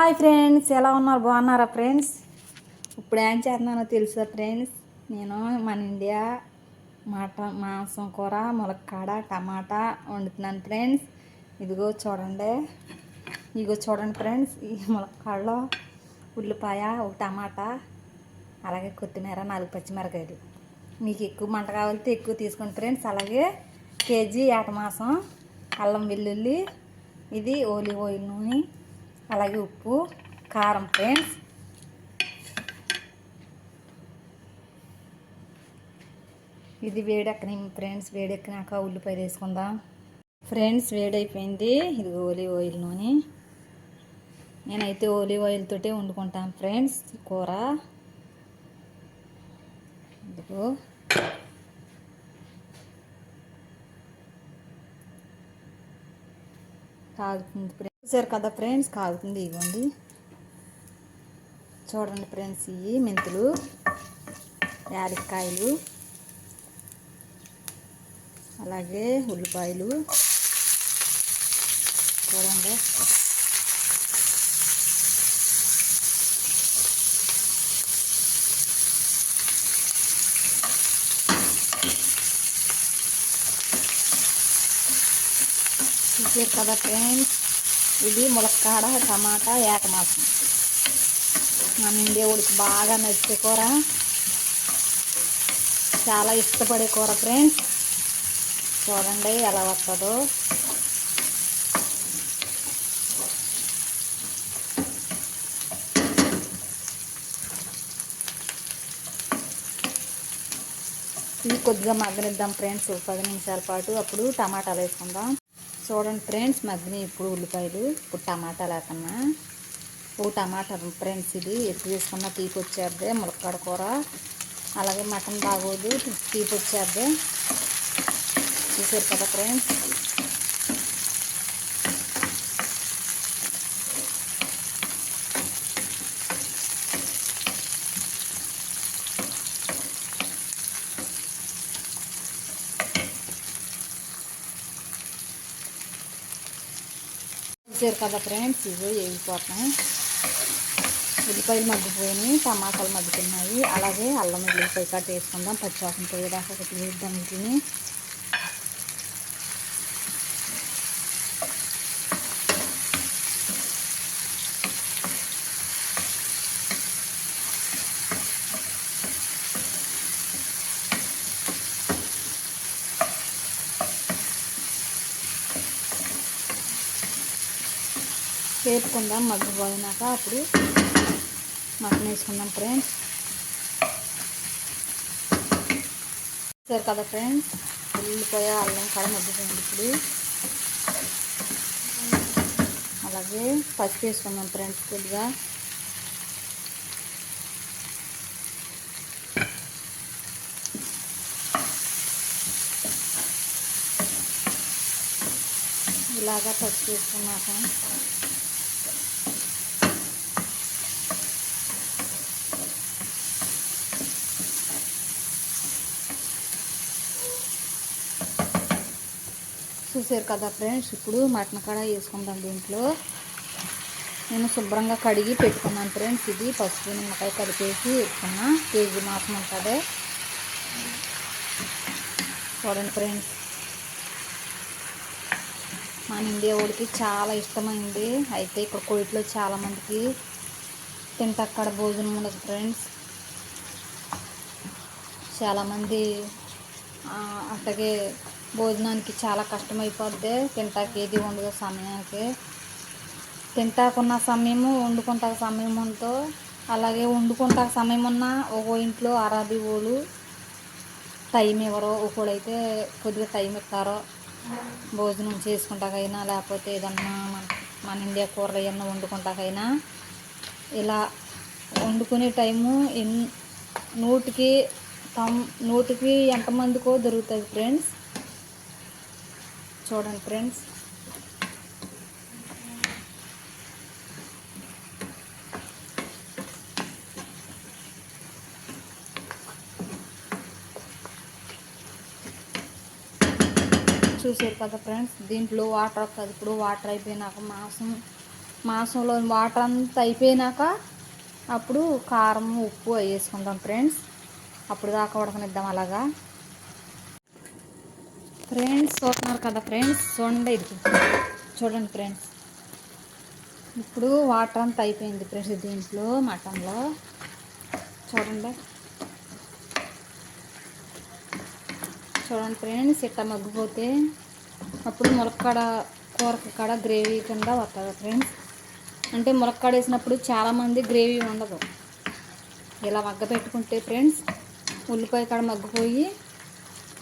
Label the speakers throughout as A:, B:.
A: Hi friends, ఎలా ఉన్నారు? బాగున్నారా ఫ్రెండ్స్? ఇప్పుడు ఏం చేస్తున్నానో తెలుసా ఫ్రెండ్స్? నేను మన ఇండియా మాంసం కూర, ములక్కాడ, టమాటా వండుతున్నాను ఫ్రెండ్స్. ఇదిగో చూడండి ఫ్రెండ్స్. ఈ ములక్కాడలో ఉల్లిపాయ, ఒక టమాటా, అలాగే కొత్తిమీర, 4 పచ్చిమిరకాయలు. మీకు ఎక్కువ మంట కావాలితే ఎక్కువ తీసుకోండి ఫ్రెండ్స్. అలాగే కేజీ ఏట మాంసం, అల్లం వెల్లుల్లి, ఇది ఓలివ్ ఆయిల్ నూనె, అలాగే ఉప్పు, కారం ఫ్రెండ్స్. ఇది వేడెక్కని ఫ్రెండ్స్. వేడెక్కినాక ఉల్లిపాయలు వేసుకుందాం ఫ్రెండ్స్. వేడైపోయింది. ఇది ఓలివ్ ఆయిల్ నూనె. నేనైతే ఓలివ్ ఆయిల్ తోటే వండుకుంటాను ఫ్రెండ్స్ కూర. ఇదిగో కాగుతుంది ఫ్రెండ్స్. చూసారు కదా ఫ్రెండ్స్, కాగుతుంది. ఇవ్వండి చూడండి ఫ్రెండ్స్. ఇవి మెంతులు, యాలక్కాయలు, అలాగే ఉల్లిపాయలు చూడండి. చూసారు కదా ఫ్రెండ్స్, ఇది ములక్కాడ, టమాటా, ఏట మాంసం. మన ఇండియా ఉడికి బాగా నచ్చే కూర, చాలా ఇష్టపడే కూర ఫ్రెండ్స్. చూడండి ఎలా వస్తుందో. ఇది కొద్దిగా మగ్గనిద్దాం ఫ్రెండ్స్, 10 నిమిషాల పాటు. అప్పుడు టమాటాలు వేసుకుందాం. చూడండి ఫ్రెండ్స్, మగ్గిన ఇప్పుడు ఉల్లిపాయలు, ఇప్పుడు టమాటాలు వేస్తున్నా. ఓ టమాటా ఫ్రెండ్స్. ఇది ఎక్కువ వేసుకున్న తీపి వచ్చేద్ది ములక్కాడ కూర. అలాగే మటన్ బాగోదు, తీపి వచ్చేద్ది. చూసారు కదా ఫ్రెండ్స్. చూసారు కదా ఫ్రెండ్స్, ఇవి వేగిపోతున్నాయి. ఉల్లిపాయలు మగ్గిపోయినాయి, టమాటాలు మగ్గుతున్నాయి. అలాగే అల్లం వెల్లుల్లిపాయ కట్ వేసుకుందాం. పచ్చివాసన పోయేదాకా ఒకటి వేద్దాం. వీటిని వేపుకుందాం. మగ్గిపోయినాక అప్పుడు మటన్ వేసుకుందాం ఫ్రెండ్స్. సరే కదా ఫ్రెండ్స్, ఉల్లిపాయ అల్లం కాడ మగ్గిపోయింది. ఇప్పుడు అలాగే పసుపు వేసుకుందాం ఫ్రెండ్స్ కొద్దిగా. ఇలాగా పసుపు వేసుకున్నాక చూసారు కదా ఫ్రెండ్స్, ఇప్పుడు మటన్ కాడ వేసుకుందాం. దీంట్లో నేను శుభ్రంగా కడిగి పెట్టుకున్నాను ఫ్రెండ్స్. ఇది పసుపు నిమ్మకాయ కలిపేసి వేసుకున్నా. కేజీ మాసం ఉంటుంది. చూడండి ఫ్రెండ్స్, మన ఇండియా వాడికి చాలా ఇష్టమైంది. అయితే ఇక్కడ కోయిట్లో చాలామందికి తింటే అక్కడ భోజనం ఉండదు ఫ్రెండ్స్. చాలామంది అట్లాగే భోజనానికి చాలా కష్టమైపోద్ది. తింటాకి ఏది ఉండదు సమయానికి. తింటాకున్న సమయము, వండుకుంటా సమయం ఉందో. అలాగే వండుకుంటా సమయం ఉన్న ఒక ఇంట్లో అరాబీ వాళ్ళు టైం ఇవ్వరు. ఒకడైతే కొద్దిగా టైం ఇస్తారో భోజనం చేసుకుంటాకైనా, లేకపోతే ఏదన్నా మన ఇండియా కూరలు ఏమన్నా వండుకుంటాకైనా. ఇలా వండుకునే టైము నూటికి ఎంతమందికో దొరుకుతుంది ఫ్రెండ్స్. చూడండి ఫ్రెండ్స్, చూసారు కదా ఫ్రెండ్స్. దీంట్లో వాటర్ వస్తుంది. ఇప్పుడు వాటర్ అయిపోయినాక మాంసంలోని వాటర్ అంతా అయిపోయినాక అప్పుడు కారం ఉప్పు అవి వేసుకుందాం ఫ్రెండ్స్. అప్పుడు దాకా ఉడకనిద్దాం అలాగా. ఫ్రెండ్స్ చూస్తున్నారు కదా ఫ్రెండ్స్, చూడండి ఇది, చూడండి ఫ్రెండ్స్. ఇప్పుడు వాటర్ అంతా అయిపోయింది ఫ్రెండ్స్ దీంట్లో మటన్లో. చూడండి చూడండి ఫ్రెండ్స్, ఇట్లా మగ్గిపోతే అప్పుడు ములక్కాడ కూరకు కాడ గ్రేవీ కింద వస్తుంది ఫ్రెండ్స్. అంటే ములక్కాడ వేసినప్పుడు చాలామంది గ్రేవీ ఉండదు. ఇలా మగ్గ పెట్టుకుంటే ఫ్రెండ్స్ ఉల్లిపాయ కాడ మగ్గిపోయి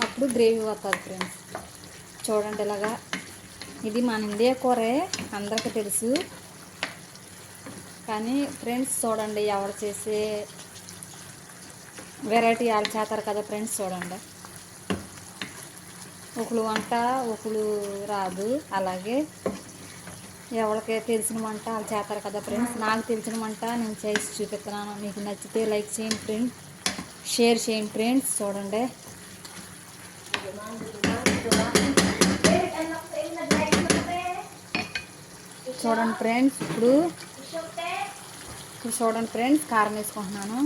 A: అప్పుడు గ్రేవీ వస్తుంది ఫ్రెండ్స్. చూడండి ఇలాగా. ఇది మన ఇండియా కూరే, అందరికీ తెలుసు. కానీ ఫ్రెండ్స్ చూడండి, ఎవరు చేసే వెరైటీ వాళ్ళు చేస్తారు కదా ఫ్రెండ్స్. చూడండి, ఒకళ్ళు వంట ఒకళ్ళు రాదు, అలాగే ఎవరికి తెలిసిన వంట వాళ్ళు చేస్తారు కదా ఫ్రెండ్స్. నాకు తెలిసిన వంట నేను చేసి చూపిస్తున్నాను. మీకు నచ్చితే లైక్ చేయండి ఫ్రెండ్స్, షేర్ చేయండి ఫ్రెండ్స్. చూడండి చూడండి ఫ్రెండ్స్, ఇప్పుడు చూడండి ఫ్రెండ్స్, కారం వేసుకుంటున్నాను.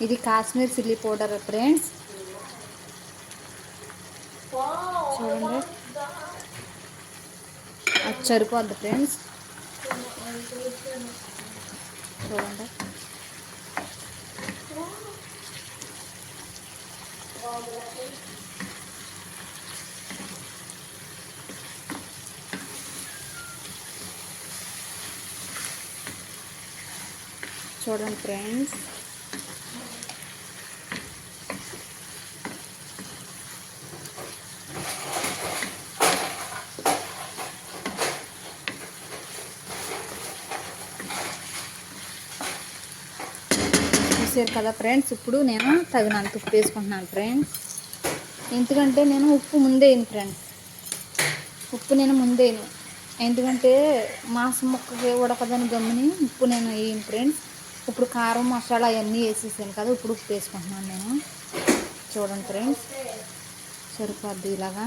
A: ఇది కాశ్మీర్ చిల్లీ పౌడర్ ఫ్రెండ్స్. చూడండి అది సరిపోద్ది ఫ్రెండ్స్. చూడండి చూడండి ఫ్రెండ్స్, చూసారు కదా ఫ్రెండ్స్. ఇప్పుడు నేను తగినంత ఉప్పు వేసుకుంటున్నాను ఫ్రెండ్స్. ఎందుకంటే నేను ఉప్పు ముందేను ఫ్రెండ్స్, ఉప్పు నేను ముందేను. ఎందుకంటే మాంసం ముక్కకి ఉడకదని గమ్ముని ఉప్పు నేను వేయను ఫ్రెండ్స్. ఇప్పుడు కారం మసాలా అవన్నీ వేసేసాను కదా, ఇప్పుడు ఉప్పు వేసుకుంటున్నాను నేను. చూడండి ఫ్రెండ్స్, సరిపోద్ది ఇలాగా.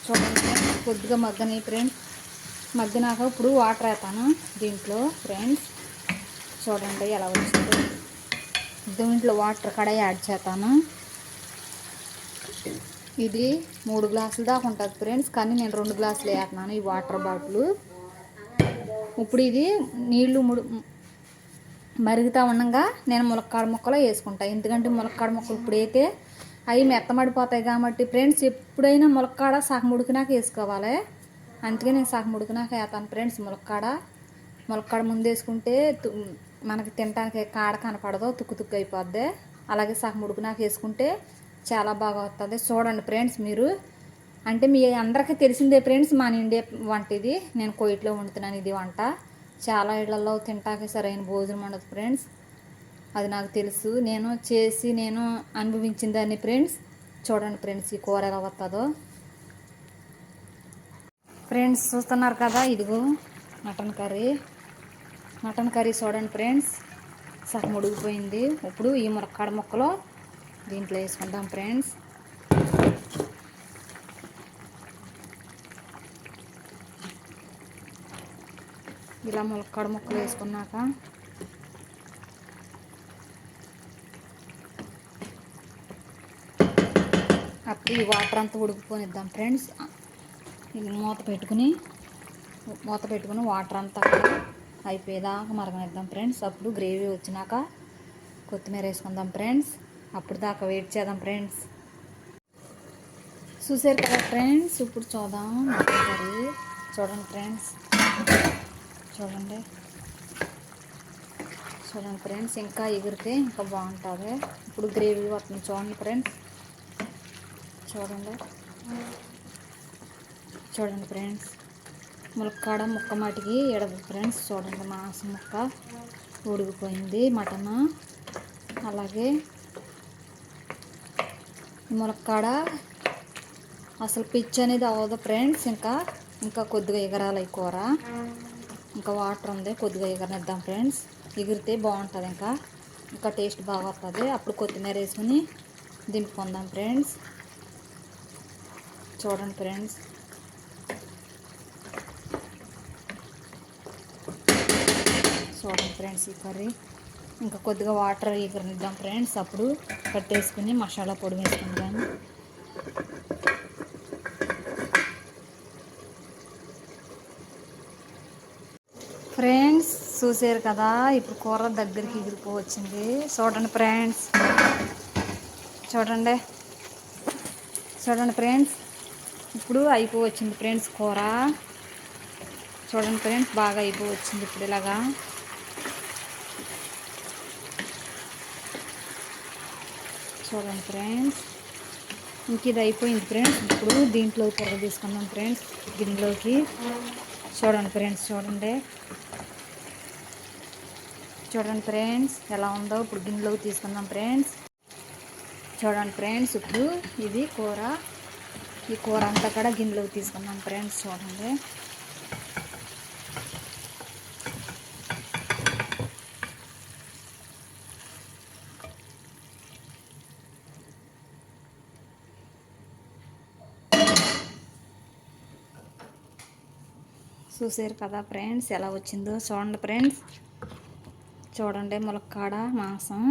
A: చూడండి ఫ్రెండ్స్, కొద్దిగా మగ్గని ఫ్రెండ్స్. మగ్గినాక ఇప్పుడు వాటర్ వేస్తాను దీంట్లో ఫ్రెండ్స్. చూడండి ఎలా వచ్చిందో. దీంట్లో వాటర్ కూడా యాడ్ చేస్తాను. ఇది 3 గ్లాసుల దాకా ఉంటుంది ఫ్రెండ్స్, కానీ నేను 2 గ్లాసులు వేస్తున్నాను ఈ వాటర్ బాటిల్. ఇప్పుడు ఇది నీళ్ళు మరుగుతూ ఉండగా నేను ములక్కాడ ముక్కలు వేసుకుంటాను. ఎందుకంటే ములక్కాడ ముక్కలు ఇప్పుడైతే అవి మెత్తమడిపోతాయి కాబట్టి ఫ్రెండ్స్, ఎప్పుడైనా ములక్కాడ సగం ఉడికినాక వేసుకోవాలి. అందుకే నేను సగం ఉడికినాక వేస్తాను ఫ్రెండ్స్. ములక్కాడ ముందు వేసుకుంటే మనకి తినడానికి కాడ కనపడదు, తుక్కు తుక్కు అయిపోద్ది. అలాగే సగం ఉడికినాక వేసుకుంటే చాలా బాగా వస్తుంది. చూడండి ఫ్రెండ్స్ మీరు, అంటే మీ అందరికీ తెలిసిందే ఫ్రెండ్స్, మన ఇండియా వంట ఇది. నేను కోయిట్లో వండుతున్నాను ఇది వంట. చాలా ఇళ్లలో తింటాకే సరైన భోజనం ఉండదు ఫ్రెండ్స్, అది నాకు తెలుసు. నేను చేసి నేను అనుభవించిన దాన్ని ఫ్రెండ్స్. చూడండి ఫ్రెండ్స్ ఈ కూర ఎలా వస్తుందో. ఫ్రెండ్స్ చూస్తున్నారు కదా, ఇదిగో మటన్ కర్రీ చూడండి ఫ్రెండ్స్, సగం ఉడికిపోయింది. ఇప్పుడు ఈ ములక్కాడ ముక్కలు దీంట్లో వేసుకుందాం ఫ్రెండ్స్. ఇలా ములక్కాడ ముక్కలు వేసుకున్నాక అప్పుడు ఈ వాటర్ అంతా ఉడికిపోనిద్దాం ఫ్రెండ్స్. ఇది మూత పెట్టుకుని వాటర్ అంతా అయిపోయేదాకా మరగనిద్దాం ఫ్రెండ్స్. అప్పుడు గ్రేవీ వచ్చినాక కొత్తిమీర వేసుకుందాం ఫ్రెండ్స్. అప్పుడు దాకా వెయిట్ చేద్దాం ఫ్రెండ్స్. చూసారు కదా ఫ్రెండ్స్, ఇప్పుడు చూద్దాం మటన్ కర్రీ. చూడండి ఫ్రెండ్స్, చూడండి ఫ్రెండ్స్, ఇంకా ఎగిరితే ఇంకా బాగుంటుంది. ఇప్పుడు గ్రేవీ వస్తుంది చూడండి ఫ్రెండ్స్. చూడండి ఫ్రెండ్స్, ములక్కాడ ముక్క మటుకి ఎడదు ఫ్రెండ్స్. చూడండి మాంసం ముక్క ఉడికిపోయింది మటన్. అలాగే ములక్కాడ అసలు పిచ్చి అనేది అవ్వదు ఫ్రెండ్స్. ఇంకా కొద్దిగా ఎగరాలి ఈ కూర. ఇంకా వాటర్ ఉంది, కొద్దిగా ఎగరనిద్దాం ఫ్రెండ్స్. ఎగిరితే బాగుంటుంది. ఇంకా ఇంకా టేస్ట్ బాగా వస్తుంది. అప్పుడు కొత్తిమీర వేసుకుని దింపుకుందాం ఫ్రెండ్స్. చూడండి ఫ్రెండ్స్, ఈ కర్రీ ఇంకా కొద్దిగా వాటర్ ఎగరనిద్దాం ఫ్రెండ్స్. అప్పుడు కట్టేసుకుని మసాలా పొడి వేసుకుందాం. ఫ్రెండ్స్ చూసారు కదా, ఇప్పుడు కూర దగ్గరికి ఎగిరిపోవచ్చింది. చూడండి ఫ్రెండ్స్, చూడండి ఫ్రెండ్స్, ఇప్పుడు అయిపోవచ్చింది ఫ్రెండ్స్ కూర. చూడండి ఫ్రెండ్స్, బాగా అయిపోవచ్చింది ఇప్పుడు ఇలాగా. చూడండి ఫ్రెండ్స్, ఇంక ఇది అయిపోయింది ఫ్రెండ్స్. ఇప్పుడు దీంట్లో త్వరగా తీసుకుందాం ఫ్రెండ్స్ గిన్నెలోకి. చూడండి ఫ్రెండ్స్, చూడండి ఫ్రెండ్స్ ఎలా ఉందో. ఇప్పుడు గిన్నెలోకి తీసుకుందాం ఫ్రెండ్స్. చూడండి ఫ్రెండ్స్, ఇప్పుడు ఇది కూర, ఈ కూర అంతా కూడా గిన్నెలోకి తీసుకుందాం ఫ్రెండ్స్. చూడండి, చూసారు కదా ఫ్రెండ్స్ ఎలా వచ్చిందో. చూడండి ఫ్రెండ్స్, చూడండి ములక్కాడ మాంసం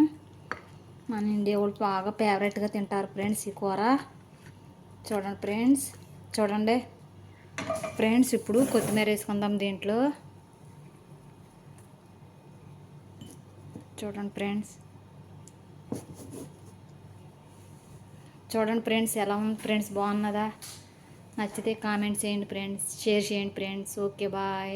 A: మన ఇండియా వాళ్ళు బాగా ఫేవరెట్గా తింటారు ఫ్రెండ్స్ ఈ కూర. చూడండి ఫ్రెండ్స్, చూడండి ఫ్రెండ్స్, ఇప్పుడు కొత్తిమీర వేసుకుందాం దీంట్లో. చూడండి ఫ్రెండ్స్, ఎలా ఉంది ఫ్రెండ్స్, బాగున్నదా? నచ్చితే కామెంట్ చేయండి ఫ్రెండ్స్, షేర్ చేయండి ఫ్రెండ్స్. Okay bye.